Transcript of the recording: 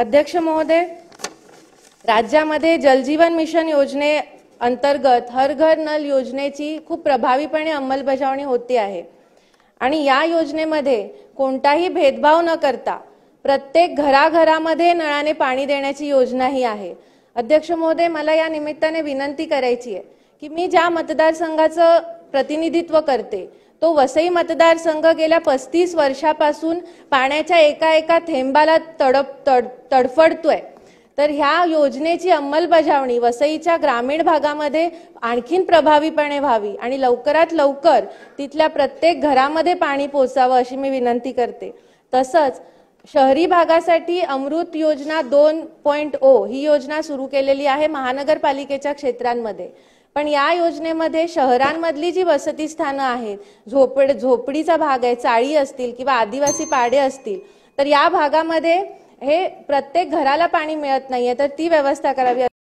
अध्यक्ष महोदय, राज्यामध्ये जलजीवन मिशन योजने अंतर्गत हर घर नल योजनेची खूप प्रभावीपणे अंमलबजावणी होती आहे आणि या योजनेमध्ये कोणताही भेदभाव न करता प्रत्येक घराघरामध्ये नळाने पाणी देण्याची योजना ही आहे। अध्यक्ष महोदय, मला या निमित्ताने विनंती करायची आहे की मी ज्या मतदारसंघाचं प्रतिनिधित्व करते तो वसई मतदारसंघ गेल्या 35 वर्षापासून पाण्याच्या एका थेंबाला तडफडतोय। तर ह्या योजनेची अंमलबजावणी वसईच्या ग्रामीण भागामध्ये आणखीन प्रभावीपणे व्हावी आणि लवकरात लवकर तिथल्या प्रत्येक घरामध्ये पाणी पोहोचावं अशी मी विनंती करते। तसंच शहरी भागासाठी अमृत योजना 2.0 ही योजना सुरू केलेली आहे महानगरपालिकेच्या क्षेत्रांमध्ये। पण या योजनेमध्ये शहरांमधली जी वसती स्थानं आहेत, झोपडीचा भाग आहे, चाळी असतील किंवा आदिवासी पाडे असतील, तर या भागामध्ये हे प्रत्येक घराला पाणी मिळत नाहीये, तर ती व्यवस्था करावी।